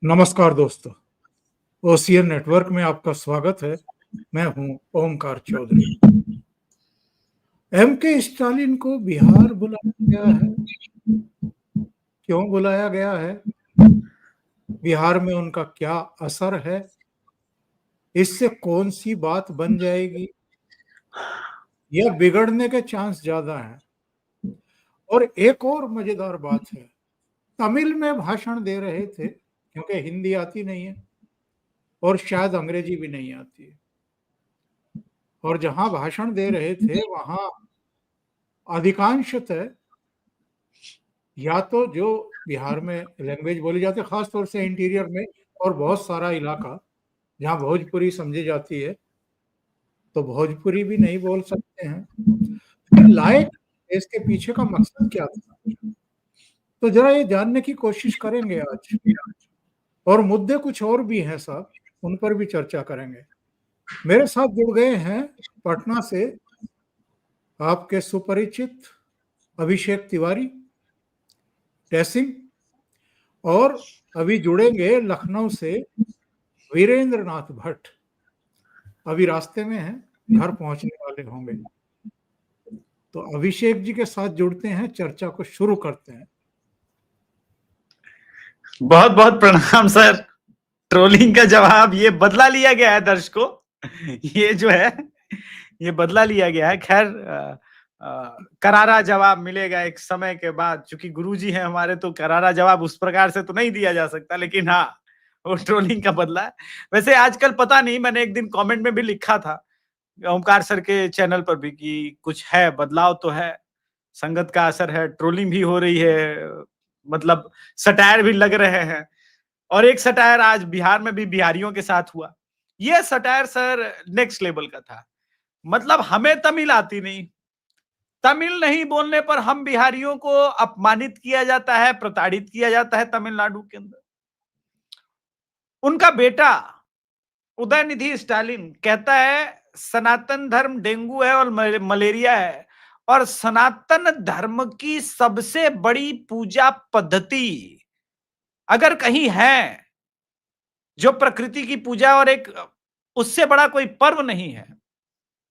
नमस्कार दोस्तों, OCN network में आपका स्वागत है। मैं हूं ओमकार चौधरी। एमके स्टालिन को बिहार बुलाया गया है। क्यों बुलाया गया है? बिहार में उनका क्या असर है? इससे कौन सी बात बन जाएगी या बिगड़ने के चांस ज्यादा हैं? और एक और मजेदार बात है, तमिल में भाषण दे रहे थे क्योंकि हिंदी आती नहीं है और शायद अंग्रेजी भी नहीं आती है। और जहां भाषण दे रहे थे वहां अधिकांशतः या तो जो बिहार में लैंग्वेज बोली जाती है, खास तौर से इंटीरियर में और बहुत सारा इलाका जहाँ भोजपुरी समझी जाती है, तो भोजपुरी भी नहीं बोल सकते हैं। फिर लायक इसके पीछे का मकसद क्या था? तो जरा ये जानने की कोशिश करेंगे आज। और मुद्दे कुछ और भी हैं साहब, उन पर भी चर्चा करेंगे। मेरे साथ जुड़ गए हैं पटना से आपके सुपरिचित अभिषेक तिवारी टेसिंग, और अभी जुड़ेंगे लखनऊ से वीरेंद्र नाथ भट्ट। अभी रास्ते में हैं, घर पहुंचने वाले होंगे। तो अभिषेक जी के साथ जुड़ते हैं, चर्चा को शुरू करते हैं। बहुत बहुत प्रणाम सर। ट्रोलिंग का जवाब ये बदला लिया गया है दर्शकों, ये जो है ये बदला लिया गया है। खैर करारा जवाब मिलेगा एक समय के बाद, क्योंकि गुरुजी हैं हमारे, तो करारा जवाब उस प्रकार से तो नहीं दिया जा सकता, लेकिन हाँ वो ट्रोलिंग का बदला है। वैसे आजकल पता नहीं, मैंने एक दिन कमेंट में भी लिखा था ओमकार सर के चैनल पर भी कि कुछ है, बदलाव तो है, संगत का असर है, ट्रोलिंग भी हो रही है, मतलब सटायर भी लग रहे हैं। और एक सटायर आज बिहार में भी बिहारियों के साथ हुआ। यह सटायर सर नेक्स्ट लेवल का था। मतलब हमें तमिल आती नहीं, तमिल नहीं बोलने पर हम बिहारियों को अपमानित किया जाता है, प्रताड़ित किया जाता है तमिलनाडु के अंदर। उनका बेटा उदयनिधि स्टालिन कहता है सनातन धर्म डेंगू है और मलेरिया है, और सनातन धर्म की सबसे बड़ी पूजा पद्धति अगर कहीं है जो प्रकृति की पूजा, और एक उससे बड़ा कोई पर्व नहीं है।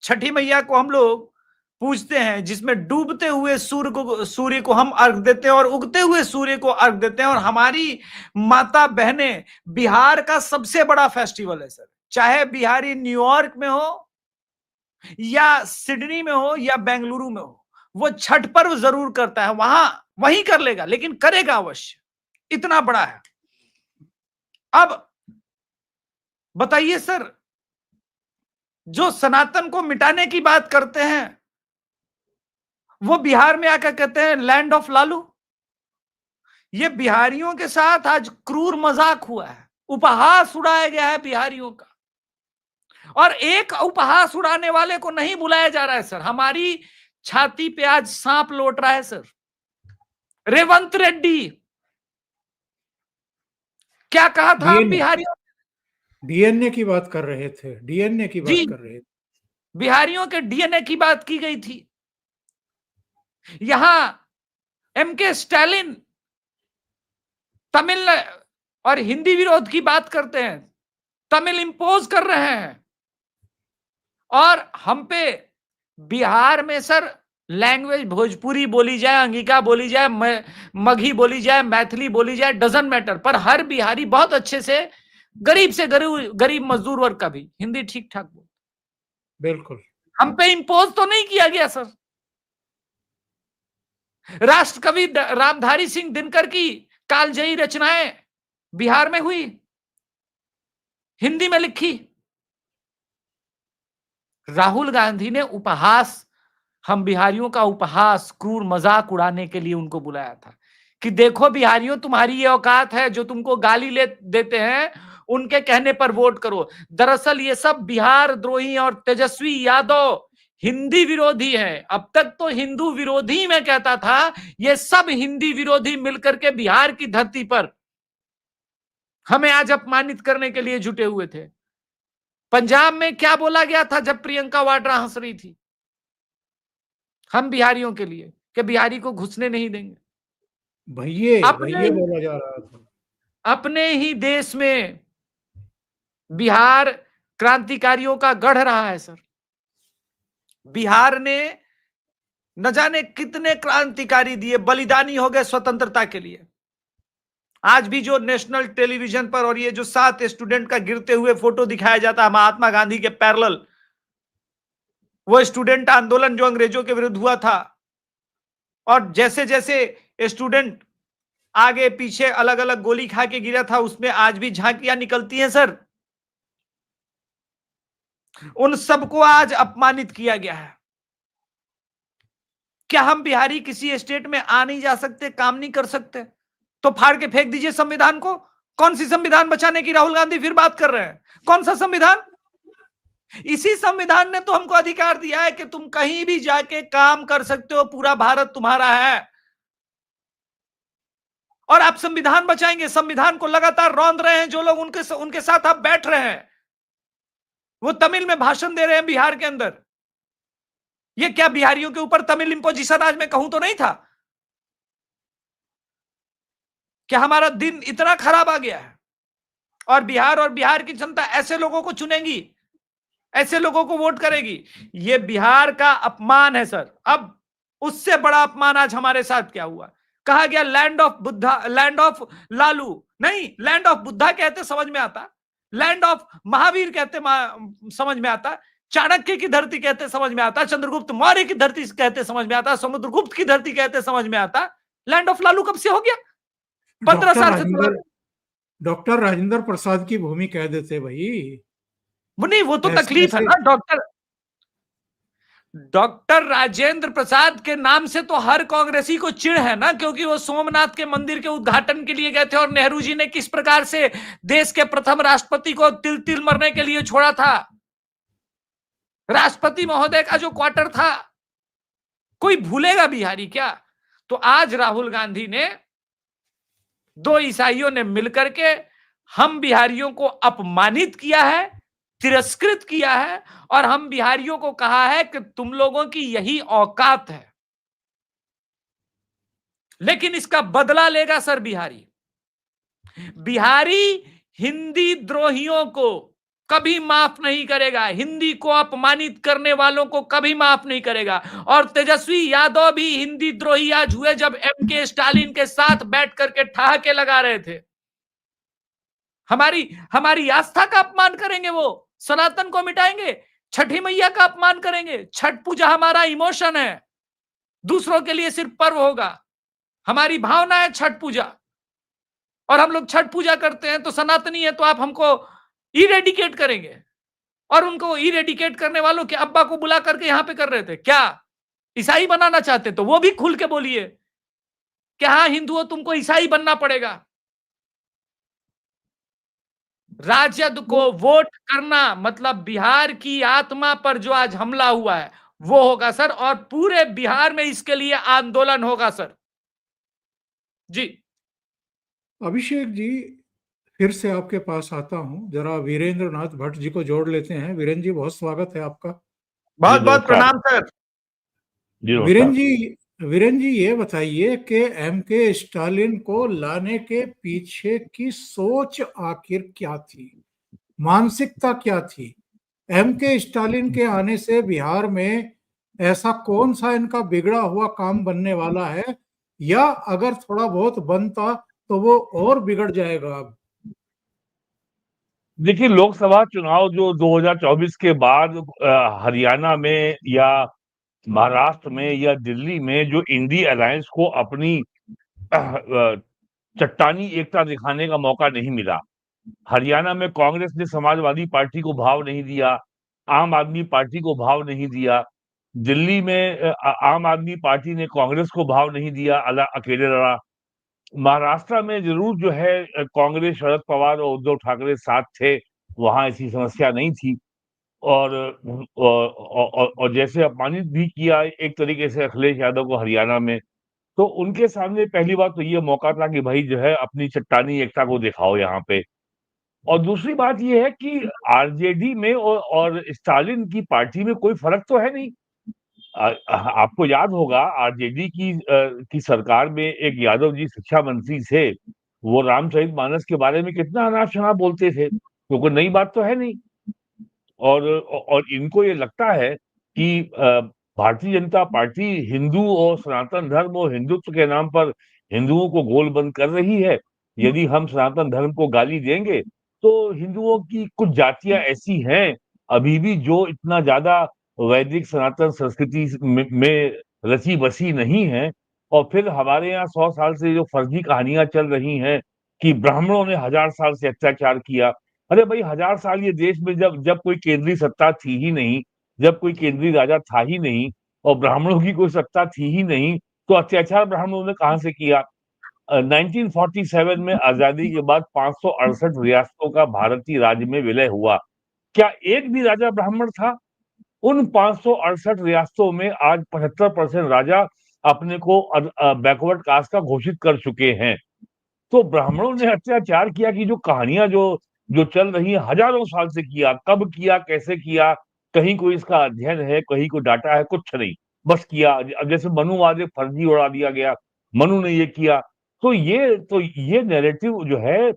छठी मैया को हम लोग पूजते हैं, जिसमें डूबते हुए सूर्य को हम अर्घ देते हैं और उगते हुए सूर्य को अर्घ देते हैं। और हमारी माता बहनें, बिहार का सबसे बड़ा फेस्टिवल है सर, चाहे बिहारी न्यूयॉर्क में हो या सिडनी में हो या बेंगलुरु में हो, वो छठ पर्व जरूर करता है, वहीं कर लेगा, लेकिन करेगा अवश्य, इतना बड़ा है। अब बताइए सर, जो सनातन को मिटाने की बात करते हैं वो बिहार में आकर कहते हैं लैंड ऑफ लालू। ये बिहारियों के साथ आज क्रूर मजाक हुआ है, उपहास उड़ाया गया है बिहारियों का। और एक उपहास उड़ाने वाले को नहीं बुलाया जा रहा है सर, हमारी छाती पे आज सांप लौट रहा है सर। रेवंत रेड्डी क्या कहा था हम बिहारियों? डीएनए की बात कर रहे थे, डीएनए की बात कर रहे थे। बिहारियों के डीएनए की बात की गई थी। यहां एमके स्टालिन तमिल और हिंदी विरोध की बात करते हैं, तमिल इंपोज कर रहे हैं। और हम पे बिहार में सर लैंग्वेज भोजपुरी बोली जाए, अंगिका बोली जाए, मगही बोली जाए, मैथिली बोली जाए, डजंट मैटर, पर हर बिहारी बहुत अच्छे से गरीब मजदूर वर्ग का भी हिंदी ठीक ठाक बोल। बिल्कुल, हम पे इंपोज तो नहीं किया गया सर। राष्ट्र कवि रामधारी सिंह दिनकर की कालजयी रचनाएं बिहार में हुई, हिंदी में लिखी। राहुल गांधी ने उपहास, हम बिहारियों का उपहास, क्रूर मजाक उड़ाने के लिए उनको बुलाया था कि देखो बिहारियों, तुम्हारी ये औकात है, जो तुमको गाली देते हैं उनके कहने पर वोट करो। दरअसल ये सब बिहार द्रोही और तेजस्वी यादव हिंदी विरोधी है। अब तक तो हिंदू विरोधी मैं कहता था, ये सब हिंदी विरोधी मिलकर के बिहार की धरती पर हमें आज अपमानित करने के लिए जुटे हुए थे। पंजाब में क्या बोला गया था जब प्रियंका वाड्रा हंस रही थी हम बिहारियों के लिए, कि बिहारी को घुसने नहीं देंगे। भैये बोला जा रहा था। अपने ही देश में बिहार क्रांतिकारियों का गढ़ रहा है सर। बिहार ने न जाने कितने क्रांतिकारी दिए, बलिदानी हो गए स्वतंत्रता के लिए। आज भी जो नेशनल टेलीविजन पर और ये जो 7 स्टूडेंट का गिरते हुए फोटो दिखाया जाता है महात्मा गांधी के पैरेलल, वो स्टूडेंट आंदोलन जो अंग्रेजों के विरुद्ध हुआ था, और जैसे जैसे स्टूडेंट आगे पीछे अलग अलग गोली खा के गिरा था, उसमें आज भी झांकियां निकलती हैं सर। उन सबको आज अपमानित किया गया है। क्या हम बिहारी किसी स्टेट में आ नहीं जा सकते, काम नहीं कर सकते? तो फाड़ के फेंक दीजिए संविधान को। कौन सी संविधान बचाने की राहुल गांधी फिर बात कर रहे हैं? कौन सा संविधान? इसी संविधान ने तो हमको अधिकार दिया है कि तुम कहीं भी जाके काम कर सकते हो, पूरा भारत तुम्हारा है। और आप संविधान बचाएंगे? संविधान को लगातार रौंद रहे हैं जो लोग, उनके साथ आप बैठ रहे हैं। वो तमिल में भाषण दे रहे हैं बिहार के अंदर। ये क्या बिहारियों के ऊपर तमिल इंपोजिशन आज मैं कहूं तो नहीं था? क्या हमारा दिन इतना खराब आ गया है? और बिहार की जनता ऐसे लोगों को चुनेगी, ऐसे लोगों को वोट करेगी। ये बिहार का अपमान है सर। अब उससे बड़ा अपमान आज हमारे साथ क्या हुआ? कहा गया land of Buddha, land of Lalu नहीं, लैंड ऑफ बुद्धा कहते समझ में आता, लैंड ऑफ महावीर कहते समझ में आता, चाणक्य की धरती कहते समझ में आता, चंद्रगुप्त मौर्य की धरती कहते समझ में आता, समुद्रगुप्त की धरती कहते समझ में आता। लैंड ऑफ लालू कब से हो गया? 15 साल से। डॉक्टर राजेंद्र प्रसाद की भूमि कह देते भाई। वो नहीं, वो तो तकलीफ है ना। डॉक्टर राजेंद्र प्रसाद के नाम से तो हर कांग्रेसी को चिढ़ है ना, क्योंकि वो सोमनाथ के मंदिर के उद्घाटन के लिए गए थे और नेहरू जी ने किस प्रकार से देश के प्रथम राष्ट्रपति को तिल तिल मरने के लिए छोड़ा था। राष्ट्रपति महोदय का जो क्वार्टर था, कोई भूलेगा बिहारी क्या? तो आज राहुल गांधी ने, दो ईसाइयों ने मिलकर के हम बिहारियों को अपमानित किया है, तिरस्कृत किया है, और हम बिहारियों को कहा है कि तुम लोगों की यही औकात है। लेकिन इसका बदला लेगा सर बिहारी। बिहारी हिंदी द्रोहियों को कभी माफ नहीं करेगा, हिंदी को अपमानित करने वालों को कभी माफ नहीं करेगा। और तेजस्वी यादव भी हिंदी द्रोही आज हुए जब एमके स्टालिन के साथ बैठ करके ठहाके लगा रहे थे। हमारी आस्था का अपमान करेंगे, वो सनातन को मिटाएंगे, छठी मैया का अपमान करेंगे। छठ पूजा हमारा इमोशन है, दूसरों के लिए सिर्फ पर्व होगा, हमारी भावना है छठ पूजा। और हम लोग छठ पूजा करते हैं तो सनातनी है, तो आप हमको इरेडिकेट करेंगे। और उनको इरेडिकेट करने वालों के अब्बा को बुला करके यहां पे कर रहे थे। क्या ईसाई बनाना चाहते? तो वो भी खुल के बोलिए कि हाँ हिंदुओं तुमको ईसाई बनना पड़ेगा। राजद को वोट करना मतलब बिहार की आत्मा पर जो आज हमला हुआ है वो होगा सर, और पूरे बिहार में इसके लिए आंदोलन होगा सर। जी अभिषेक जी, फिर से आपके पास आता हूं, जरा वीरेंद्र नाथ भट्ट जी को जोड़ लेते हैं। वीरेंद्र जी, बहुत स्वागत है आपका। बहुत बहुत प्रणाम सर। वीरेंद्र जी ये बताइए कि एमके स्टालिन को लाने के पीछे की सोच आखिर क्या थी, मानसिकता क्या थी? एमके स्टालिन के आने से बिहार में ऐसा कौन सा इनका बिगड़ा हुआ काम बनने वाला है, या अगर थोड़ा बहुत बनता तो वो और बिगड़ जाएगा? अब देखिए, लोकसभा चुनाव जो 2024 के बाद हरियाणा में या महाराष्ट्र में या दिल्ली में जो इंडी अलायंस को अपनी चट्टानी एकता दिखाने का मौका नहीं मिला। हरियाणा में कांग्रेस ने समाजवादी पार्टी को भाव नहीं दिया, आम आदमी पार्टी को भाव नहीं दिया। दिल्ली में आम आदमी पार्टी ने कांग्रेस को भाव नहीं दिया, अकेले लड़ा। महाराष्ट्र में जरूर जो है कांग्रेस, शरद पवार और उद्धव ठाकरे साथ थे, वहां ऐसी समस्या नहीं थी। और जैसे अपमानित भी किया एक तरीके से अखिलेश यादव को हरियाणा में, तो उनके सामने पहली बात तो ये मौका था कि भाई जो है अपनी चट्टानी एकता को दिखाओ यहाँ पे। और दूसरी बात ये है कि आरजेडी में और स्टालिन की पार्टी में कोई फर्क तो है नहीं। आपको याद होगा आरजेडी की सरकार में एक यादव जी शिक्षा मंत्री थे, वो रामचरितमानस के बारे में कितना अनाप शनाप बोलते थे, तो कोई नई बात तो है नहीं। और इनको ये लगता है कि भारतीय जनता पार्टी हिंदू और सनातन धर्म और हिंदुत्व के नाम पर हिंदुओं को गोलबंद कर रही है। यदि हम सनातन धर्म को गाली देंगे तो हिंदुओं की कुछ जातियां ऐसी हैं अभी भी जो इतना ज्यादा वैदिक सनातन संस्कृति में रची बसी नहीं है। और फिर हमारे यहाँ 100 साल से जो फर्जी कहानियां चल रही हैं कि ब्राह्मणों ने 1000 साल से अत्याचार किया। अरे भाई 1000 साल ये देश में जब जब कोई केंद्रीय सत्ता थी ही नहीं, जब कोई केंद्रीय राजा था ही नहीं और ब्राह्मणों की कोई सत्ता थी ही नहीं, तो अत्याचार ब्राह्मणों ने कहां से किया? 1947 में आजादी के बाद 568 रियासतों का भारतीय राज्य में विलय हुआ। क्या एक भी राजा ब्राह्मण था? उन 568 रियासतों में आज 75% राजा अपने को बैकवर्ड कास्ट का घोषित कर चुके हैं। तो ब्राह्मणों ने अत्याचार किया कि जो कहानियां जो जो चल रही है हजारों साल से किया, कब किया, कैसे किया, कहीं कोई इसका अध्ययन है, कहीं कोई डाटा है, कुछ नहीं, बस किया। अब जैसे मनुवाद एक फर्जी उड़ा दिया गया, मनु ने ये किया। तो ये नैरेटिव जो है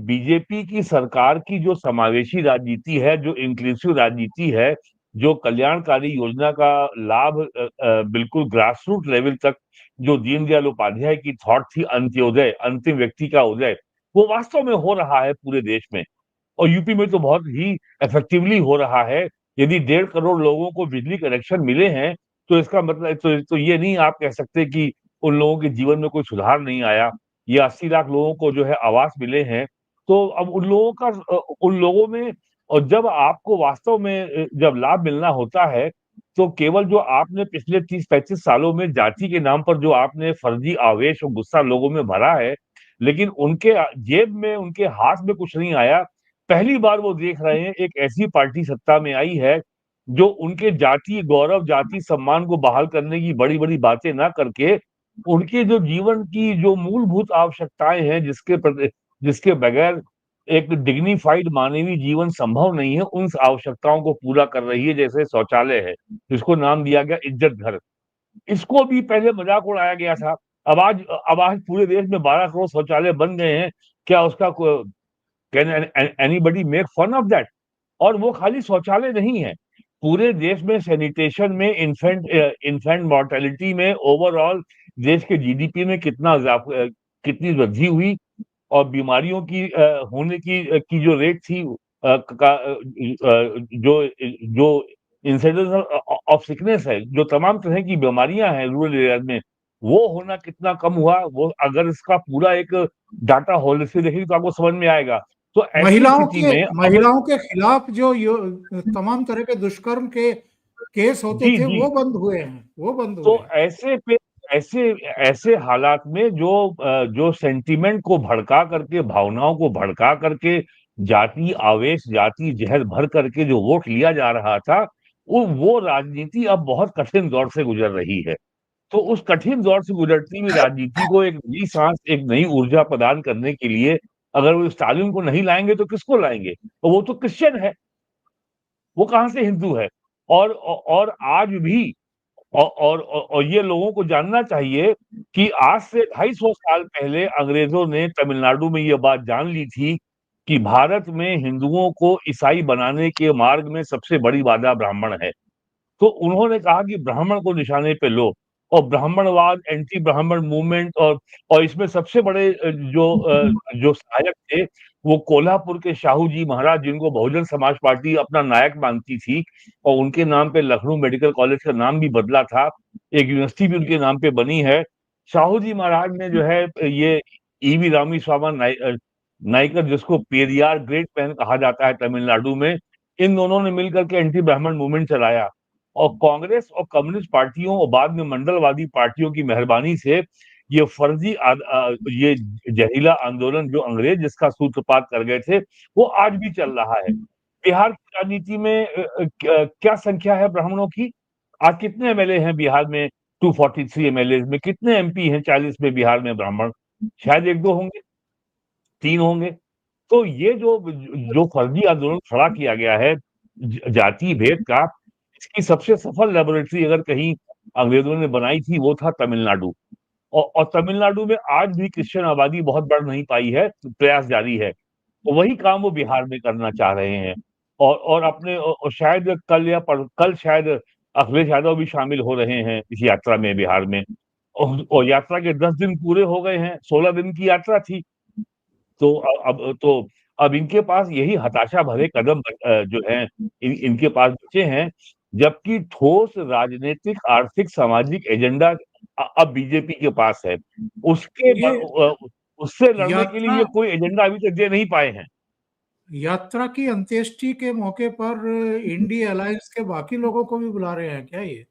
बीजेपी की सरकार की जो समावेशी राजनीति है, जो इंक्लूसिव राजनीति है, जो कल्याणकारी योजना का लाभ बिल्कुल ग्रास रूट लेवल तक जो दीनदयाल उपाध्याय की थॉट थी, अंत्योदय, अंतिम व्यक्ति का उदय, वो वास्तव में हो रहा है पूरे देश में। और यूपी में तो बहुत ही इफेक्टिवली हो रहा है। यदि 1.5 करोड़ लोगों को बिजली कनेक्शन मिले हैं तो इसका मतलब तो ये नहीं आप कह सकते कि उन लोगों के जीवन में कोई सुधार नहीं आया। ये 80 लाख लोगों को जो है आवास मिले हैं। तो अब उन लोगों में, और जब आपको वास्तव में जब लाभ मिलना होता है तो केवल जो आपने पिछले 30-35 सालों में जाति के नाम पर जो आपने फर्जी आवेश और गुस्सा लोगों में भरा है, लेकिन उनके जेब में, उनके हाथ में कुछ नहीं आया। पहली बार वो देख रहे हैं एक ऐसी पार्टी सत्ता में आई है जो उनके जाति गौरव, जाति सम्मान को बहाल करने की बड़ी बड़ी बातें ना करके उनके जो जीवन की जो मूलभूत आवश्यकताएं हैं, जिसके बगैर एक डिग्निफाइड मानवीय जीवन संभव नहीं है, उन आवश्यकताओं को पूरा कर रही है। जैसे शौचालय है जिसको नाम दिया गया इज्जत घर, इसको भी पहले मजाक उड़ाया गया था। अब आज पूरे देश में 12 करोड़ शौचालय बन गए हैं। क्या उसका can anybody make fun of that? और वो खाली शौचालय नहीं है, पूरे देश में सैनिटेशन में, इन्फेंट मॉर्टेलिटी में, ओवरऑल देश के जीडीपी में कितनी वृद्धि हुई। और बीमारियों की होने की जो रेट थी, जो जो इंसिडेंस ऑफ सिकनेस है, जो तमाम तरह की बीमारियां हैं रूरल एरिया में, वो होना कितना कम हुआ, वो अगर इसका पूरा एक डाटा होलिस्टिक देखेंगे तो आपको समझ में आएगा। तो ऐसी स्थिति में महिलाओं के खिलाफ जो तमाम तरह के दुष्कर्म के केस होते थे वो बंद हुए हैं, वो बंद हुए। तो ऐसे हालात में जो सेंटीमेंट को भड़का करके, भावनाओं को भड़का करके, जाति आवेश, जाति जहर भर करके जो वोट लिया जा रहा था, वो राजनीति अब बहुत कठिन दौर से गुजर रही है। तो उस कठिन दौर से गुजरती हुई राजनीति को एक नई सांस, एक नई ऊर्जा प्रदान करने के लिए अगर वो स्टालिन को नहीं लाएंगे तो किसको लाएंगे? तो वो तो क्रिश्चियन है, वो कहां से हिंदू है? और आज भी और ये लोगों को जानना चाहिए कि आज से 250 साल पहले अंग्रेजों ने तमिलनाडु में ये बात जान ली थी कि भारत में हिंदुओं को ईसाई बनाने के मार्ग में सबसे बड़ी बाधा ब्राह्मण है। तो उन्होंने कहा कि ब्राह्मण को निशाने पे लो। और ब्राह्मणवाद, एंटी ब्राह्मण मूवमेंट, और इसमें सबसे बड़े जो सहायक थे वो कोल्हापुर के शाहू जी महाराज, जिनको बहुजन समाज पार्टी अपना नायक मानती थी, और उनके नाम पे लखनऊ मेडिकल कॉलेज का नाम भी बदला था, एक यूनिवर्सिटी भी उनके नाम पे बनी है। शाहू जी महाराज ने जो है ये ईवी रामीस्वामी नाइकर, जिसको पेरियार ग्रेट मैन कहा जाता है तमिलनाडु में, इन दोनों ने मिलकर के एंटी ब्राह्मण मूवमेंट चलाया। और कांग्रेस और कम्युनिस्ट पार्टियों और बाद में मंडलवादी पार्टियों की मेहरबानी से ये ये जहरीला आंदोलन जो अंग्रेज जिसका सूत्रपात कर गए थे, वो आज भी चल रहा है। बिहार की राजनीति में क्या संख्या है ब्राह्मणों की? आज कितने एमएलए हैं बिहार में? 243 एमएलए में कितने एमपी हैं 40 में बिहार में ब्राह्मण? शायद 1-2 होंगे, 3 होंगे। तो ये जो फर्जी आंदोलन खड़ा किया गया है जाति भेद का, इसकी सबसे सफल लेबोरेटरी अगर कहीं अंग्रेजों ने बनाई थी वो था तमिलनाडु। और तमिलनाडु में आज भी क्रिश्चियन आबादी बहुत बढ़ नहीं पाई है, प्रयास जारी है। तो वही काम वो बिहार में करना चाह रहे हैं। और अपने शायद कल शायद अखिलेश यादव भी शामिल हो रहे हैं इस यात्रा में बिहार में। और यात्रा के 10 दिन पूरे हो गए हैं, 16 दिन की यात्रा थी। तो अब इनके पास यही हताशा भरे कदम जो हैं इनके पास बचे हैं, जबकि ठोस राजनीतिक, आर्थिक, सामाजिक एजेंडा अब बीजेपी के पास है। ये उससे लड़ने के लिए यात्रा ये कोई एजेंडा अभी तक दे नहीं पाए हैं। यात्रा की अंत्येष्टि के मौके पर इंडी अलायंस के बाकी लोगों को भी बुला रहे हैं क्या ये?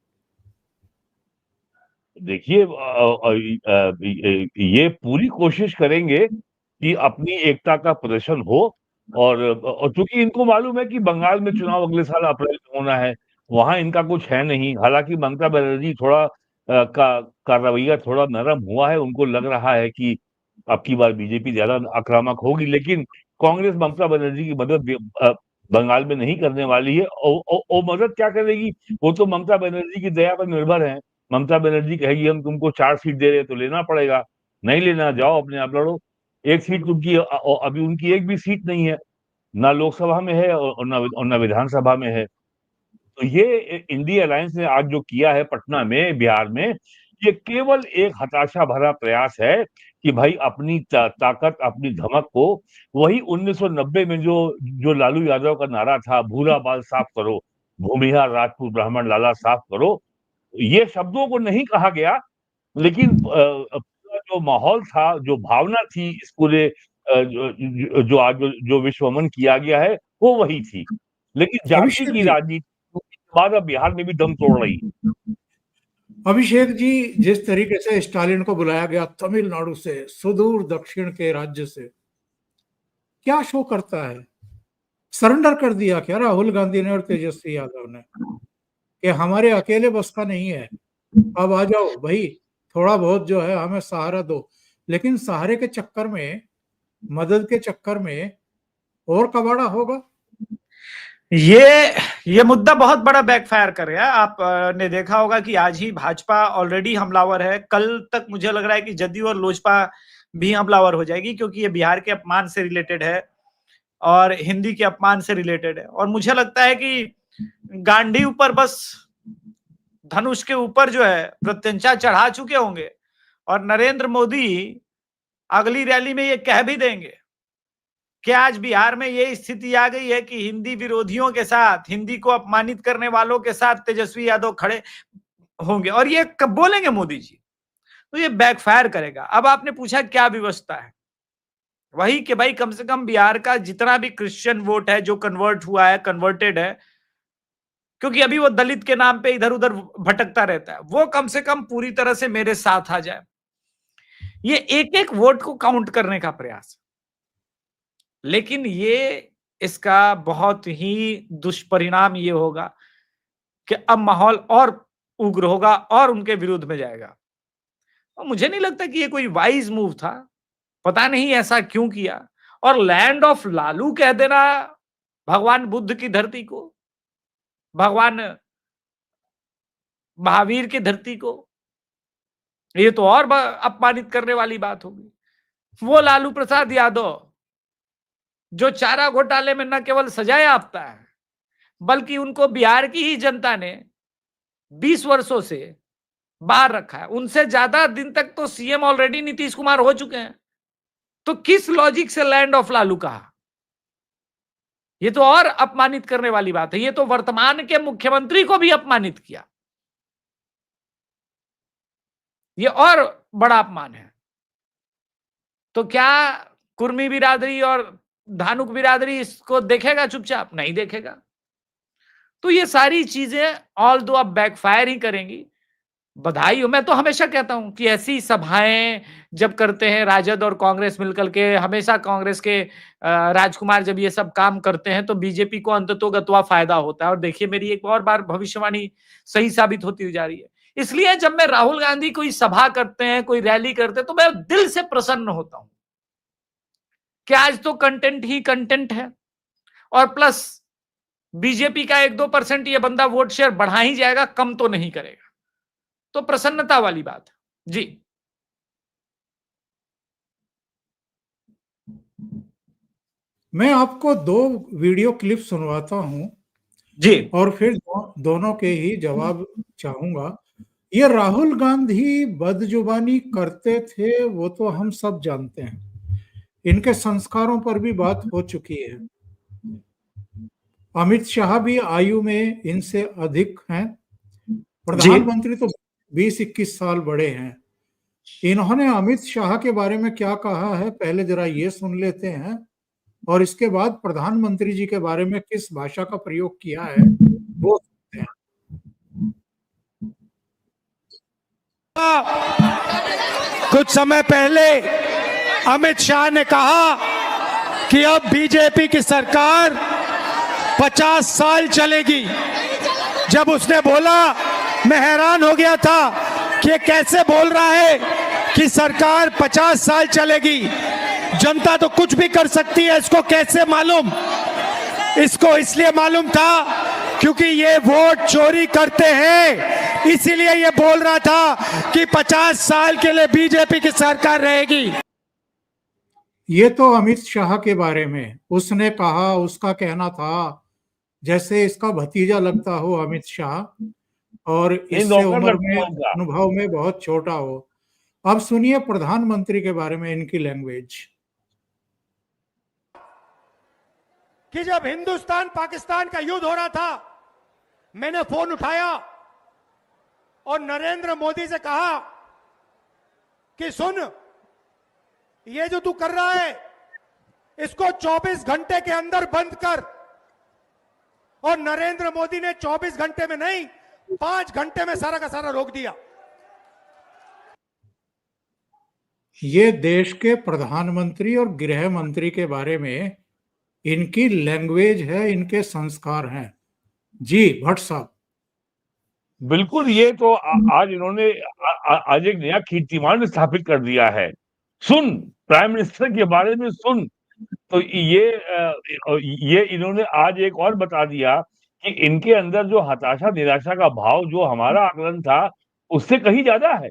देखिए ये पूरी कोशिश करेंगे कि अपनी एकता का प्रदर्शन हो। और चूंकि इनको मालूम है कि बंगाल में चुनाव अगले साल अप्रैल में होना है, वहां इनका कुछ है नहीं। हालांकि ममता बनर्जी थोड़ा का रवैया थोड़ा नरम हुआ है, उनको लग रहा है कि अब की बार बीजेपी ज्यादा आक्रामक होगी, लेकिन कांग्रेस ममता बनर्जी की मदद बंगाल में नहीं करने वाली है। और मदद क्या करेगी, वो तो ममता बनर्जी की दया पर निर्भर है। ममता बनर्जी कहेगी हम तुमको 4 सीट दे रहे हैं तो लेना पड़ेगा, नहीं लेना जाओ अपने आप लड़ो। एक सीट उनकी अभी उनकी एक भी सीट नहीं है, ना लोकसभा में है और ना विधानसभा में है। तो ये इंडिया अलायंस ने आज जो किया है पटना में, बिहार में, ये केवल एक हताशा भरा प्रयास है कि भाई अपनी ताकत, अपनी धमक को वही 1990 में जो जो लालू यादव का नारा था, भूरा बाल साफ करो, भूमिहार राजपूत ब्राह्मण लाला साफ करो, ये शब्दों को नहीं कहा गया, लेकिन पूरा जो माहौल था, जो भावना थी इस पूरे जो आज जो विश्वमन किया गया है, वो वही थी। लेकिन जाति अभिषेक की जी राजनीति के बाद अब बिहार में भी दम तोड़ रही है। अभिषेक जी, जिस तरीके से स्टालिन को बुलाया गया तमिलनाडु से, सुदूर दक्षिण के राज्य से, क्या शो करता है? सरेंडर कर दिया क्या राहुल गांधी ने और तेजस्वी यादव ने कि हमारे अकेले बस का नहीं है, अब आ जाओ भाई, थोड़ा बहुत जो है हमें सहारा दो। लेकिन सहारे के चक्कर में, मदद के चक्कर में और कबाड़ा होगा। ये मुद्दा बहुत बड़ा बैकफायर कर रहा है। आप ने देखा होगा कि आज ही भाजपा ऑलरेडी हमलावर है। कल तक मुझे लग रहा है कि जदयू और लोजपा भी हमलावर हो जाएगी, क्योंकि ये बिहार के अपमान से रिलेटेड है और हिंदी के अपमान से रिलेटेड है। और मुझे लगता है कि गांधी ऊपर बस धनुष के ऊपर जो है प्रत्यंचा चढ़ा चुके होंगे, और नरेंद्र मोदी अगली रैली में ये कह भी देंगे कि आज बिहार में ये स्थिति आ गई है कि हिंदी विरोधियों के साथ, हिंदी को अपमानित करने वालों के साथ तेजस्वी यादव खड़े होंगे। और ये कब बोलेंगे मोदी जी, तो ये बैकफायर करेगा। अब आपने पूछा क्या व्यवस्था है, वही कि भाई कम से कम बिहार का जितना भी क्रिश्चियन वोट है जो कन्वर्ट हुआ है, कन्वर्टेड है, क्योंकि अभी वो दलित के नाम पे इधर उधर भटकता रहता है, वो कम से कम पूरी तरह से मेरे साथ आ जाए। ये एक एक वोट को काउंट करने का प्रयास। लेकिन ये इसका बहुत ही दुष्परिणाम ये होगा कि अब माहौल और उग्र होगा और उनके विरुद्ध में जाएगा। और मुझे नहीं लगता कि ये कोई वाइज मूव था, पता नहीं ऐसा क्यों किया। और लैंड ऑफ लालू कह देना भगवान बुद्ध की धरती को, भगवान महावीर की धरती को, ये तो और अपमानित करने वाली बात होगी। वो लालू प्रसाद यादव जो चारा घोटाले में न केवल सजा याफ्ता है, बल्कि उनको बिहार की ही जनता ने 20 वर्षों से बाहर रखा है। उनसे ज्यादा दिन तक तो सीएम ऑलरेडी नीतीश कुमार हो चुके हैं। तो किस लॉजिक से लैंड ऑफ लालू कहा? ये तो और अपमानित करने वाली बात है। ये तो वर्तमान के मुख्यमंत्री को भी अपमानित किया। ये और बड़ा अपमान है। तो क्या कुर्मी बिरादरी और धानुक बिरादरी इसको देखेगा चुपचाप? नहीं देखेगा। तो ये सारी चीजें ऑल दो अब बैकफायर ही करेंगी। बधाई हो। मैं तो हमेशा कहता हूं कि ऐसी सभाएं जब करते हैं राजद और कांग्रेस मिलकर के, हमेशा कांग्रेस के राजकुमार जब ये सब काम करते हैं तो बीजेपी को अंततोगत्वा फायदा होता है। और देखिए मेरी एक और बार भविष्यवाणी सही साबित होती जा रही है। इसलिए जब मैं राहुल गांधी कोई सभा करते हैं, कोई रैली करते हैं, तो मैं दिल से प्रसन्न होता हूं कि आज तो कंटेंट ही कंटेंट है। और प्लस बीजेपी का 1-2% ये बंदा वोट शेयर बढ़ा ही जाएगा, कम तो नहीं करेगा। तो प्रसन्नता वाली बात है जी। मैं आपको 2 वीडियो क्लिप सुनवाता हूं जी और फिर दोनों के ही जवाब चाहूंगा। ये राहुल गांधी बदजुबानी करते थे, वो तो हम सब जानते हैं। इनके संस्कारों पर भी बात हो चुकी है। अमित शाह भी आयु में इनसे अधिक हैं। जी प्रधानमंत्री तो 20-21 साल बड़े हैं। इन्होंने अमित शाह के बारे में क्या कहा है, पहले जरा ये सुन लेते हैं और इसके बाद प्रधानमंत्री जी के बारे में किस भाषा का प्रयोग किया है वो सुनते हैं। कुछ समय पहले अमित शाह ने कहा कि अब बीजेपी की सरकार 50 साल चलेगी। जब उसने बोला, मैं हैरान हो गया था कि ये कैसे बोल रहा है कि सरकार 50 साल चलेगी। जनता तो कुछ भी कर सकती है, इसको कैसे मालूम? इसको इसलिए मालूम था क्योंकि ये वोट चोरी करते हैं, इसीलिए ये बोल रहा था कि 50 साल के लिए बीजेपी की सरकार रहेगी। ये तो अमित शाह के बारे में उसने कहा, उसका कहना था जैसे इसका भतीजा लगता हो अमित शाह और नहीं, इससे नौकर उम्र लगता में, है उनका। अनुभव में बहुत छोटा हो। अब सुनिए प्रधानमंत्री के बारे में इनकी लैंग्वेज। कि जब हिंदुस्तान पाकिस्तान का युद्ध हो रहा था, मैंने फोन उठाया और नरेंद्र मोदी से कहा कि सुन, ये जो तू कर रहा है इसको 24 घंटे के अंदर बंद कर। और नरेंद्र मोदी ने 24 घंटे में नहीं, 5 घंटे में सारा का सारा रोक दिया। ये देश के प्रधानमंत्री और गृह मंत्री के बारे में इनकी लैंग्वेज है, इनके संस्कार हैं। जी भट्ट साहब। बिल्कुल, ये तो आज इन्होंने आज एक नया कीर्तिमान स्थापित कर दिया है। सुन, प्राइम मिनिस्टर के बारे में सुन। तो ये इन्होंने आज एक और बता दिया कि इनके अंदर जो हताशा निराशा का भाव जो हमारा आकलन था उससे कहीं ज्यादा है।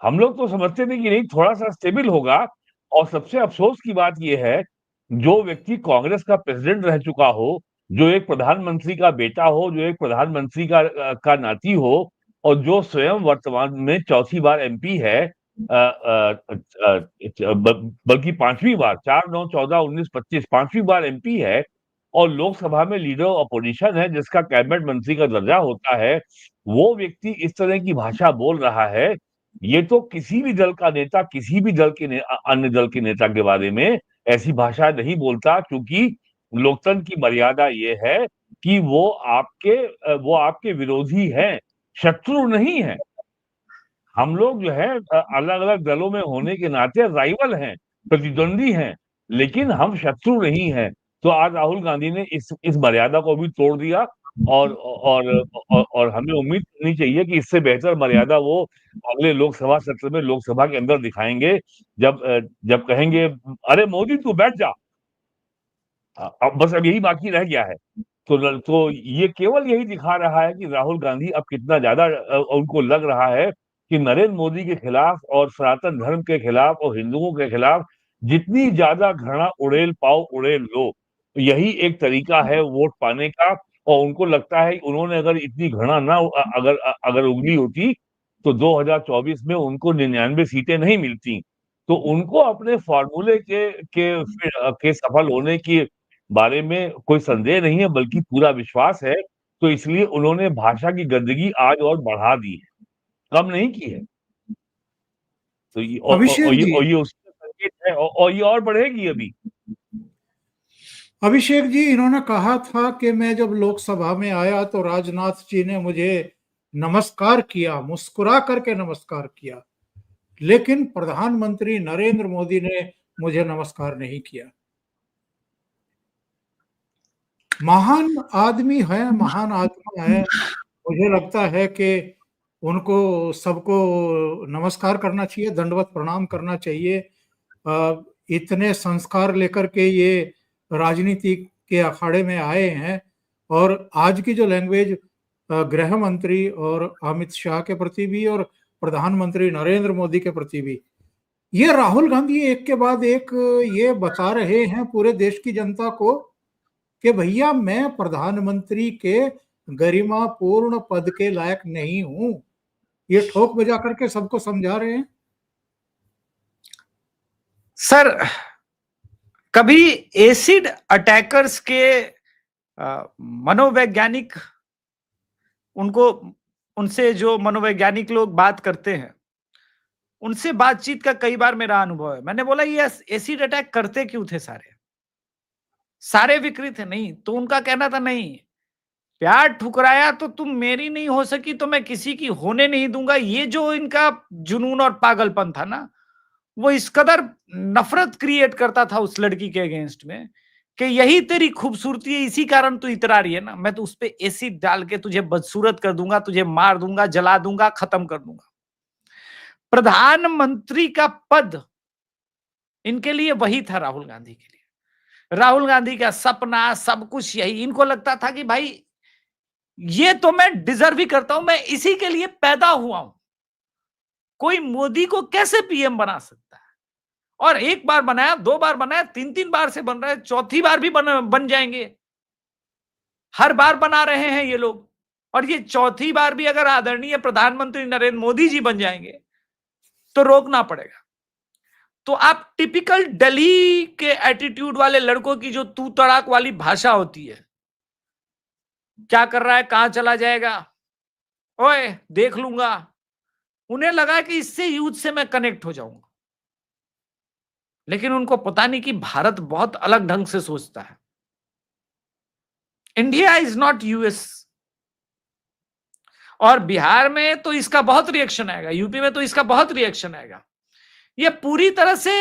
हम लोग तो समझते थे कि नहीं, थोड़ा सा स्टेबल होगा। और सबसे अफसोस की बात यह है, जो व्यक्ति कांग्रेस का प्रेसिडेंट रह चुका हो, जो एक प्रधानमंत्री का बेटा हो, जो एक प्रधानमंत्री का नाती हो और जो स्वयं वर्तमान में चौथी बार एमपी है, बल्कि 5वीं बार, 4, 9, 14, 19, 25 5वीं बार एमपी है और लोकसभा में लीडर ऑफ अपोजिशन है, जिसका कैबिनेट मंत्री का दर्जा होता है, वो व्यक्ति इस तरह की भाषा बोल रहा है। ये तो किसी भी दल का नेता, किसी भी दल के अन्य दल के नेता के बारे में ऐसी भाषा नहीं बोलता, क्योंकि लोकतंत्र की मर्यादा ये है कि वो आपके विरोधी हैं, शत्रु नहीं है। हम लोग जो है अलग अलग दलों में होने के नाते राइवल हैं, प्रतिद्वंदी हैं, लेकिन हम शत्रु नहीं हैं। तो आज राहुल गांधी ने इस मर्यादा को भी तोड़ दिया और हमें उम्मीद करनी चाहिए कि इससे बेहतर मर्यादा वो अगले लोकसभा सत्र में लोकसभा के अंदर दिखाएंगे, जब कहेंगे, अरे मोदी तू बैठ जा। अब बस अब यही बाकी रह गया है। तो ये केवल यही दिखा रहा है कि राहुल गांधी अब कितना ज्यादा उनको लग रहा है कि नरेंद्र मोदी के खिलाफ और सनातन धर्म के खिलाफ और हिंदुओं के खिलाफ जितनी ज्यादा घृणा उड़ेल पाओ उड़ेल लो। तो यही एक तरीका है वोट पाने का। और उनको लगता है कि उन्होंने अगर इतनी घृणा ना अगर अगर उगली होती तो 2024 में उनको 99 सीटें नहीं मिलती। तो उनको अपने फॉर्मूले के सफल होने की बारे में कोई संदेह नहीं है, बल्कि पूरा विश्वास है। तो इसलिए उन्होंने भाषा की गंदगी आज और बढ़ा दी है, कम नहीं की है। तो अभिषेक जी, ये उसका संकेत है और ये और बढ़ेगी अभी। अभिषेक जी, इन्होंने कहा था कि मैं जब लोकसभा में आया तो राजनाथ जी ने मुझे नमस्कार किया, मुस्कुरा करके नमस्कार किया, लेकिन प्रधानमंत्री नरेंद्र मोदी ने मुझे नमस्कार नहीं किया। महान आदमी है, महान आत्मा है। मुझे लगता है कि उनको सबको नमस्कार करना चाहिए, दंडवत प्रणाम करना चाहिए। इतने संस्कार लेकर के ये राजनीति के अखाड़े में आए हैं और आज की जो लैंग्वेज गृह मंत्री और अमित शाह के प्रति भी और प्रधानमंत्री नरेंद्र मोदी के प्रति भी, ये राहुल गांधी एक के बाद एक ये बता रहे हैं पूरे देश की जनता को कि भैया मैं प्रधानमंत्री के गरिमापूर्ण पद के लायक नहीं हूं। ये ठोक बजा करके सबको समझा रहे हैं। सर, कभी एसिड अटैकर्स के मनोवैज्ञानिक, उनसे जो मनोवैज्ञानिक लोग बात करते हैं, उनसे बातचीत का कई बार मेरा अनुभव है। मैंने बोला ये एसिड अटैक करते क्यों थे? सारे विकृत है? नहीं। तो उनका कहना था नहीं, प्यार ठुकराया तो तुम मेरी नहीं हो सकी तो मैं किसी की होने नहीं दूंगा। ये जो इनका जुनून और पागलपन था ना, वो इस कदर नफरत क्रिएट करता था उस लड़की के अगेंस्ट में कि यही तेरी खूबसूरती है, इसी कारण तू इतरा रही है ना, मैं तो उस पे एसिड डाल के तुझे बदसूरत कर दूंगा, तुझे मार दूंगा, जला दूंगा, खत्म कर दूंगा। प्रधानमंत्री का पद इनके लिए वही था, राहुल गांधी के लिए। राहुल गांधी का सपना सब कुछ यही। इनको लगता था कि भाई ये तो मैं डिजर्व ही करता हूं, मैं इसी के लिए पैदा हुआ हूं। कोई मोदी को कैसे पीएम बना सकता है? और एक बार बनाया, 2 बार बनाया, 3-3 बार से बन रहा है, चौथी बार भी बन जाएंगे। हर बार बना रहे हैं ये लोग। और ये चौथी बार भी अगर आदरणीय प्रधानमंत्री नरेंद्र मोदी जी बन जाएंगे तो रोकना पड़ेगा। तो आप टिपिकल दिल्ली के एटीट्यूड वाले लड़कों की जो तू तड़ाक वाली भाषा होती है, क्या कर रहा है, कहां चला जाएगा, ओए देख लूंगा, उन्हें लगा कि इससे यूथ से मैं कनेक्ट हो जाऊंगा। लेकिन उनको पता नहीं कि भारत बहुत अलग ढंग से सोचता है। India is not US. और बिहार में तो इसका बहुत रिएक्शन आएगा, यूपी में तो इसका बहुत रिएक्शन आएगा। ये पूरी तरह से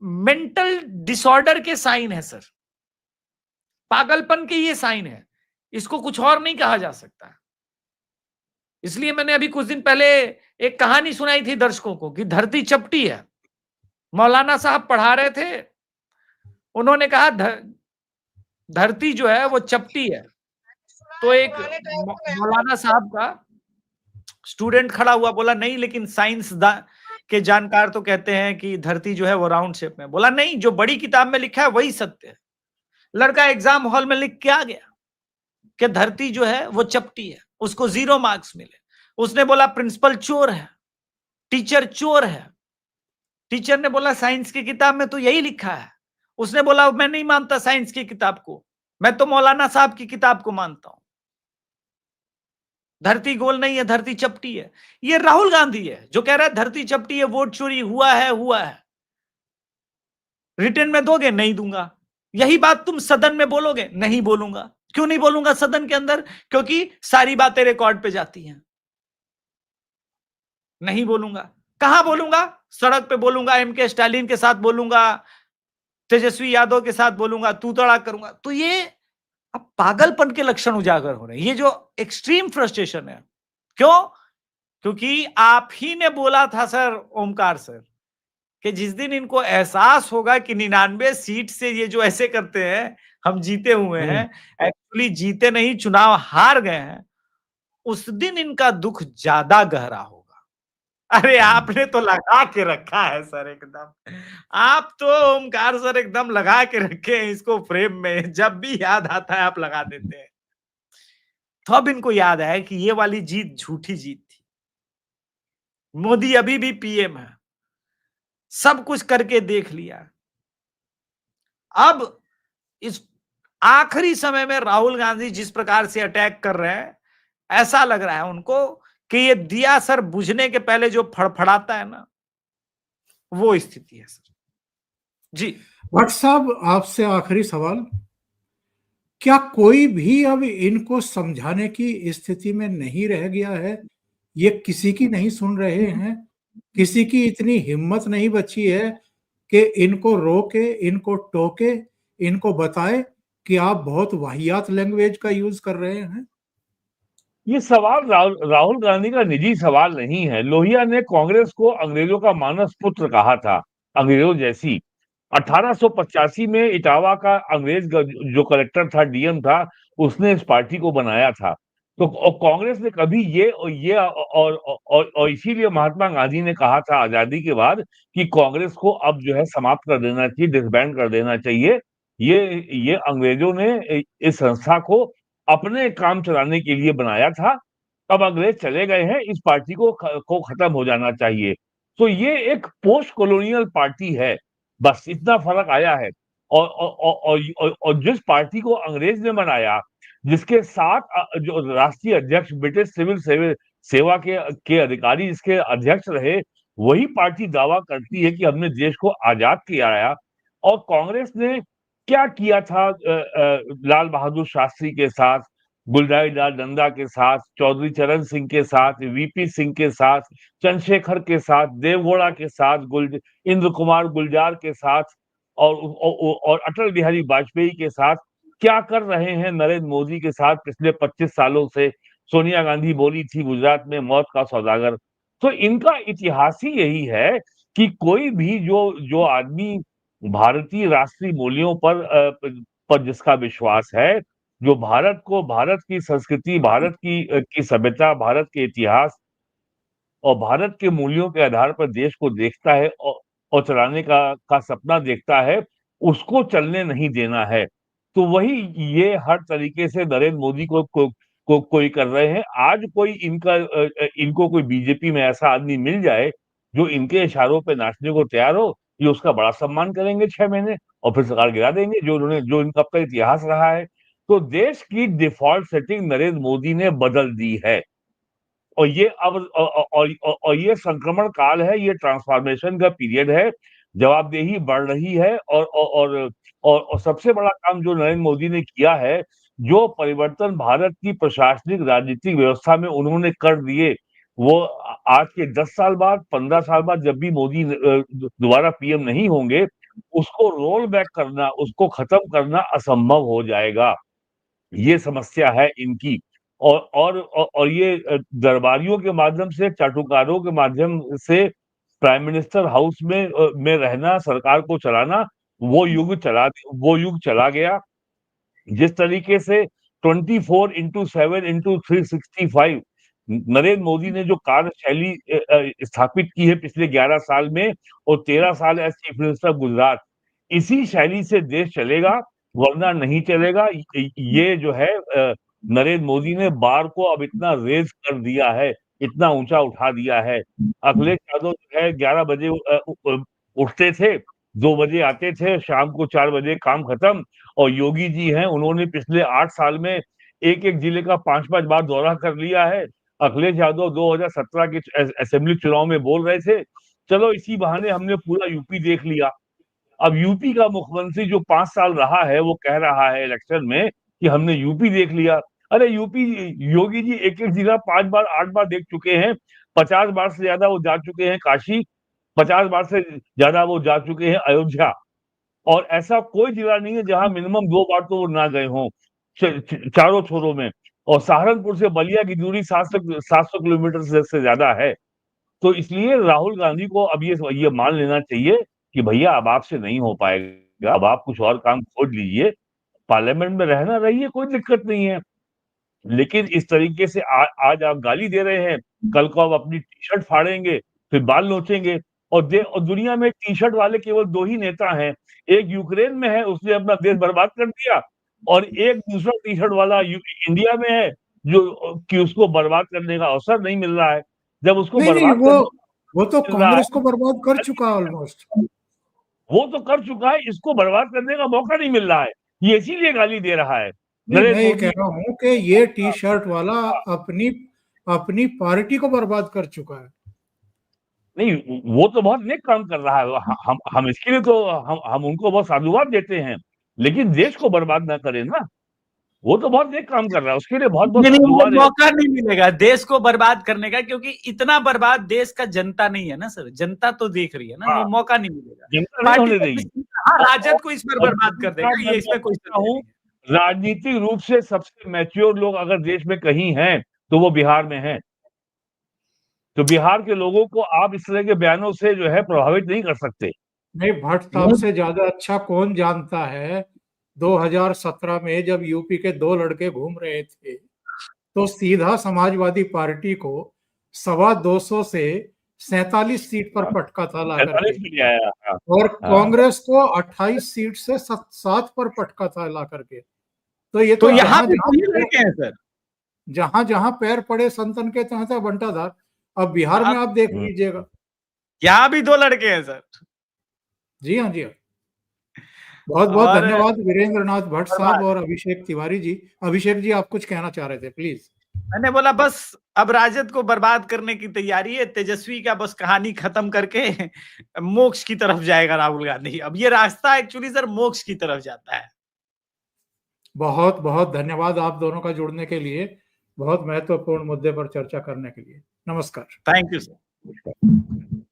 मेंटल डिसऑर्डर के साइन है सर, पागलपन के ये साइन है, इसको कुछ और नहीं कहा जा सकता। इसलिए मैंने अभी कुछ दिन पहले एक कहानी सुनाई थी दर्शकों को कि धरती चपटी है। मौलाना साहब पढ़ा रहे थे, उन्होंने कहा धरती जो है वो चपटी है। तो एक मौलाना साहब का स्टूडेंट खड़ा हुआ, बोला नहीं लेकिन साइंस के जानकार तो कहते हैं कि धरती जो है वो राउंड शेप में। बोला नहीं, जो बड़ी किताब में लिखा है वही सत्य है। लड़का एग्जाम हॉल में लिख के आ गया कि धरती जो है वो चपटी है, उसको 0 मार्क्स मिले। उसने बोला प्रिंसिपल चोर है, टीचर चोर है। टीचर ने बोला साइंस की किताब में तो यही लिखा है। उसने बोला मैं नहीं मानता साइंस की किताब को, मैं तो मौलाना साहब की किताब को मानता हूं। धरती गोल नहीं है, धरती चपटी है। ये राहुल गांधी है जो कह रहा है धरती चपटी है, वोट चोरी हुआ है। रिटर्न में दोगे? नहीं दूंगा। यही बात तुम सदन में बोलोगे? नहीं बोलूंगा। क्यों नहीं बोलूंगा सदन के अंदर? क्योंकि सारी बातें रिकॉर्ड पे जाती हैं। नहीं बोलूंगा। कहां बोलूंगा? सड़क पे बोलूंगा, एमके स्टालिन के साथ बोलूंगा, तेजस्वी यादव के साथ बोलूंगा, तू तड़ाक करूंगा। तो ये अब पागलपन के लक्षण उजागर हो रहे हैं, ये जो एक्सट्रीम फ्रस्ट्रेशन है। क्यों? क्योंकि आप ही ने बोला था सर, ओमकार सर, कि जिस दिन इनको एहसास होगा कि 99 सीट से ये जो ऐसे करते हैं हम जीते हुए हैं, एक्चुअली जीते नहीं, चुनाव हार गए हैं, उस दिन इनका दुख ज्यादा गहरा होगा। अरे आपने तो लगा के रखा है सर एकदम, आप तो ओमकार सर एकदम लगा के रखे हैं इसको फ्रेम में, जब भी याद आता है आप लगा देते हैं। तो अब इनको याद आया कि ये वाली जीत झूठी जीत थी। मोदी अभी भी पीएम है, सब कुछ करके देख लिया। अब इस आखिरी समय में राहुल गांधी जिस प्रकार से अटैक कर रहे हैं, ऐसा लग रहा है उनको कि ये दिया सर बुझने के पहले जो फड़फड़ाता है ना, वो स्थिति है सर। जी भट्ट साहब, आपसे आखिरी सवाल, क्या कोई भी अब इनको समझाने की स्थिति में नहीं रह गया है? ये किसी की नहीं सुन रहे हैं, किसी की इतनी हिम्मत नहीं बची है कि इनको रोके, इनको टोके, इनको बताए कि आप बहुत वाहियात लैंग्वेज का यूज कर रहे हैं। ये सवाल राहुल गांधी का निजी सवाल नहीं है। लोहिया ने कांग्रेस को अंग्रेजों का मानस पुत्र कहा था, अंग्रेजों जैसी। 1885 में इटावा का अंग्रेज जो कलेक्टर था, डीएम था, उसने इस पार्टी को बनाया था। तो कांग्रेस ने कभी ये और इसीलिए महात्मा गांधी ने कहा था आजादी के बाद कि कांग्रेस को अब जो है समाप्त कर देना चाहिए, डिसबैंड कर देना चाहिए। ये अंग्रेजों ने इस संस्था को अपने काम चलाने के लिए बनाया था। अब अंग्रेज चले गए हैं, इस पार्टी को खत्म हो जाना चाहिए। तो ये एक पोस्ट कॉलोनियल पार्टी है, बस इतना फर्क आया है। और जिस पार्टी को अंग्रेज ने बनाया, जिसके साथ जो राष्ट्रीय अध्यक्ष ब्रिटिश सिविल सेवा के अधिकारी जिसके अध्यक्ष रहे, वही पार्टी दावा करती है कि हमने देश को आजाद किया। और कांग्रेस ने क्या किया था लाल बहादुर शास्त्री के साथ, गुलजारी लाल नंदा के साथ, चौधरी चरण सिंह के साथ, वीपी सिंह के साथ, चंद्रशेखर के साथ, देवगौड़ा के साथ, इंद्र कुमार गुलजार के साथ और अटल बिहारी वाजपेयी के साथ क्या कर रहे हैं नरेंद्र मोदी के साथ पिछले 25 सालों से। सोनिया गांधी बोली थी गुजरात में मौत का सौदागर। तो इनका इतिहास ही यही है कि कोई भी जो आदमी भारतीय राष्ट्रीय मूल्यों पर जिसका विश्वास है, जो भारत की संस्कृति, भारत की सभ्यता, भारत के इतिहास और भारत के मूल्यों के आधार पर देश को देखता है और चलाने का सपना देखता है, उसको चलने नहीं देना है। तो वही ये हर तरीके से नरेंद्र मोदी को कोई कर रहे हैं। आज कोई इनको कोई बीजेपी में ऐसा आदमी मिल जाए जो इनके इशारों पे नाचने को तैयार हो, ये उसका बड़ा सम्मान करेंगे 6 महीने और फिर सरकार गिरा देंगे, जो इनका अब का इतिहास रहा है। तो देश की डिफॉल्ट सेटिंग नरेंद्र मोदी ने बदल दी है। और ये अब और ये संक्रमण काल है, ये ट्रांसफॉर्मेशन का पीरियड है, जवाबदेही बढ़ रही है। और सबसे बड़ा काम जो नरेंद्र मोदी ने किया है, जो परिवर्तन भारत की प्रशासनिक राजनीतिक व्यवस्था में उन्होंने कर दिए, वो आज के 10 साल बाद, 15 साल बाद जब भी मोदी दोबारा पीएम नहीं होंगे, उसको रोल बैक करना, उसको खत्म करना असंभव हो जाएगा। ये समस्या है इनकी। और ये दरबारियों के माध्यम से, चाटुकारों के माध्यम से प्राइम मिनिस्टर हाउस में रहना, सरकार को चलाना, वो युग चला गया। जिस तरीके से 24/7/365 नरेंद्र मोदी ने जो कार्यशैली स्थापित की है पिछले 11 साल में, और 13 साल एज चीफ मिनिस्टर गुजरात, इसी शैली से देश चलेगा, वरना नहीं चलेगा। ये जो है नरेंद्र मोदी ने बार को अब इतना रेज कर दिया है, इतना ऊंचा उठा दिया है। अखिलेश यादव जो है 11 बजे उठते थे, 2 बजे आते थे, शाम को 4 बजे काम खत्म। और योगी जी हैं, उन्होंने पिछले 8 साल में एक जिले का 5-5 बार दौरा कर लिया है। अखिलेश यादव 2017 के असेंबली चुनाव में बोल रहे थे, चलो इसी बहाने हमने पूरा यूपी देख लिया। अब यूपी का मुख्यमंत्री जो 5 साल रहा है, वो कह रहा है इलेक्शन में कि हमने यूपी देख लिया। अरे यूपी, योगी जी एक जिला 5 बार 8 बार देख चुके हैं, 50 बार से ज्यादा वो जा चुके हैं काशी, 50 बार से ज्यादा वो जा चुके हैं अयोध्या। और ऐसा कोई जिला नहीं है जहां मिनिमम 2 बार तो वो ना गए हों, चारों छोरों में। और सहारनपुर से बलिया की दूरी 700 किलोमीटर से ज्यादा है। तो इसलिए राहुल गांधी को अब ये मान लेना चाहिए कि भैया अब आपसे नहीं हो पाएगा, अब आप कुछ और काम खोज लीजिए, पार्लियामेंट में रहना रहिए, कोई दिक्कत नहीं है। लेकिन इस तरीके से आज आप गाली दे रहे हैं, कल को आप अपनी टी शर्ट फाड़ेंगे, फिर बाल नोचेंगे। और दुनिया में टी शर्ट वाले केवल 2 ही नेता हैं, एक यूक्रेन में है, उसने अपना देश बर्बाद कर दिया, और एक दूसरा टी शर्ट वाला इंडिया में है, जो कि उसको बर्बाद करने का अवसर नहीं मिल रहा है। जब उसको बर्बाद वो तो कांग्रेस को बर्बाद कर चुका है ऑलमोस्ट। वो तो कर चुका है, इसको बर्बाद करने का मौका नहीं मिल रहा है, ये इसीलिए गाली दे रहा है। मैं ये कह रहा हूँ कि ये टी शर्ट वाला अपनी पार्टी को बर्बाद कर चुका है। नहीं, वो तो बहुत नेक काम कर रहा है, हम इसके लिए तो हम उनको बहुत साधुवाद देते हैं, लेकिन देश को बर्बाद ना करें ना। वो तो बहुत नेक काम कर रहा है, उसके लिए बहुत साधुवाद है। मौका नहीं मिलेगा देश को बर्बाद करने का, क्योंकि इतना बर्बाद देश का जनता नहीं है ना सर, जनता तो देख रही है ना। वो मौका नहीं मिलेगा, राजद को इस पर बर्बाद कर देगा, ये इसमें कोई राजनीतिक रूप से सबसे मैच्योर लोग अगर देश में कहीं हैं तो वो बिहार में हैं। तो बिहार के लोगों को आप इस तरह के बयानों से जो है प्रभावित नहीं कर सकते। नहीं, भट्ट साहब से ज्यादा अच्छा कौन जानता है 2017 में जब यूपी के 2 लड़के घूम रहे थे तो सीधा समाजवादी पार्टी को 225 से 47 सीट पर पटका था ला 47 करके, में नहीं आया। हाँ, और हाँ। कांग्रेस को 28 सीट से 7 पर पटका था ला करके। तो ये तो यहाँ पे जहां वही लड़के हैं सर। जहां जहां पैर पड़े संतन के तहाँ तहाँ बंटाधार। अब बिहार में आप देख लीजिएगा। यहाँ भी 2 लड़के हैं सर। जी हाँ, जी हाँ। बहुत बहुत और धन्यवाद वीरेंद्र नाथ भट्ट साहब और अभिषेक तिवारी जी। अभिषेक जी, आप कुछ कहना चाह रहे थे, प्लीज। मैंने बोला बस अब राजद को बर्बाद करने की तैयारी है, तेजस्वी का बस कहानी खत्म करके मोक्ष की तरफ जाएगा राहुल गांधी। अब ये रास्ता एक्चुअली सर मोक्ष की तरफ जाता है। बहुत बहुत धन्यवाद आप दोनों का जुड़ने के लिए, बहुत महत्वपूर्ण मुद्दे पर चर्चा करने के लिए। नमस्कार। Thank you sir.